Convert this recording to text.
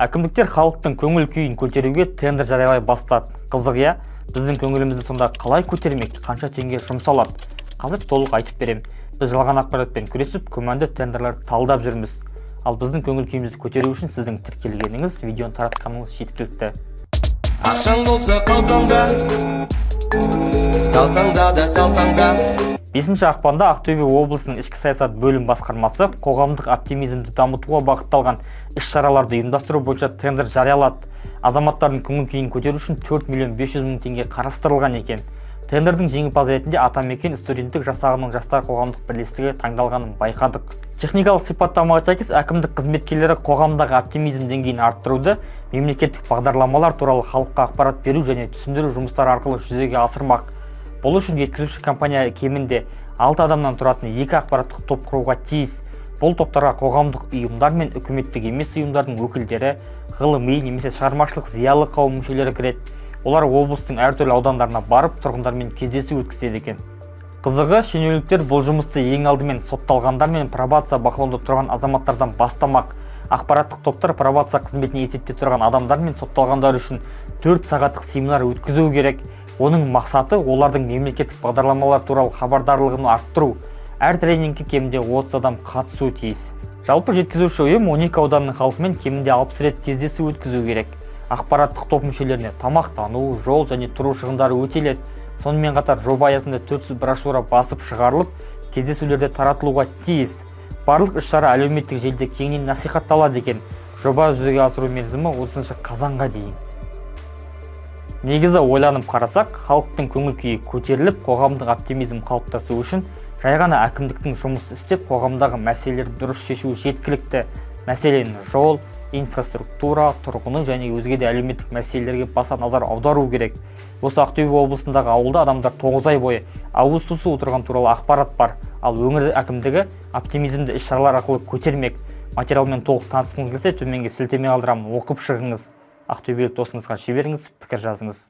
Әкімдіктер халықтың көңіл күйін көтеруге тендер жариялай бастады. Қызық, иә? Біздің көңілімізді сонда қалай көтермек, қанша теңге жұмсалады? Қазір толық айтып берем. Біз жалған ақпаратпен күресіп, күмәнді тендерлерді талдап жүрміз. Ал біздің көңіл күйімізді көтеру үшін сіздің тіркелгеніңіз, видеоны таратқаныңыз жеткілікті. Ақшаң болса қалтаңда, қалтаңда. 5 ақпанда Ақтөбе облысының ішкі саясат бөлім басқармасы қоғамдық оптимизмді дамытуға бағытталған іс-шараларды ұйымдастыру бойынша тендер жариялады. Азаматтардың көңіл күйін көтеру үшін 4 миллион 500 мың теңге қарастырылған екен. Тендердің жеңімпазы ретінде Атамекен студенттік жасағының жастар қоғамдық бірлестігі таңдалғанын байқадық. Техникалық сипаттамаға сәйкес әкімдік қызметкерлері қоғамдағы оптимизм деңгейін арттыруды мемлекеттік бағдарламалар туралы халыққа ақпарат беру және түсіндіру жұмыстары арқылы жүзеге асырмақ. Бұл үшін жеткізуші компания кемінде 6 адамнан тұратын 2 ақпараттық топ құруға тиіс. Бұл топтарға қоғамдық ұйымдар мен үкіметтік емес ұйымдардың өкілдері, ғылыми немесе шығармашылық зиялы қауым мүшелері кіреді. Олар облыстың әртүрлі аудандарына барып, тұрғындармен кездесу өткізеді екен. Қызығы, шенеуніктер бұл жұмысты ең алдымен сотталғандар мен пробация бақылауда тұрған азаматтардан бастамақ. Ақпараттық топтар пробация қызметіне есепте тұрған адамдар мен сотталғандар үшін 4 сағаттық семинар өткізу керек. Оның мақсаты олардың мемлекеттік бағдарламалар туралы хабардарлығын арттыру. Әр тренингке кемінде 30 адам қатысуы тиіс. Жалпы жеткізуші ұйым 12 ауданның халқымен кемінде 60 рет кездесу өткізу керек. Ақпараттық топ мүшелеріне тамақтану, жол және тұру шығындары өтеледі. Сонымен қатар жоба аясында 400 брошюра басып шығарылып, кездесулерде таратылуға тиіс. Барлық іс-шара әлеуметтік желіде кеңінен насихатталады екен. Жоба жүзеге асыру мерзімі 30 қазанға дейін. Негізі ойланып қарасақ, халықтың көңіл күйі көтеріліп, қоғамдық оптимизм қалыптасу үшін жай ғана әкімдіктің жұмыс істеп, қоғамдағы мәселелерді дұрыс шешуі жеткілікті. Мәселен, жол, инфраструктура, тұрғын үй және өзге де әлеуметтік мәселелерге баса назар аудару керек. Осы Ақтөбе облысындағы ауылда адамдар 9 ай бойы ауыз сусыз отырған туралы ақпарат бар. Ал өңір әкімдігі оптимизмді іс-шаралар арқылы көтермек. Материалмен толық танысқыңыз келсе, төменге сілтеме қалдырамын, оқып шығыңыз. Ақтөбелік досыңызға жіберіңіз, пікір жазыңыз.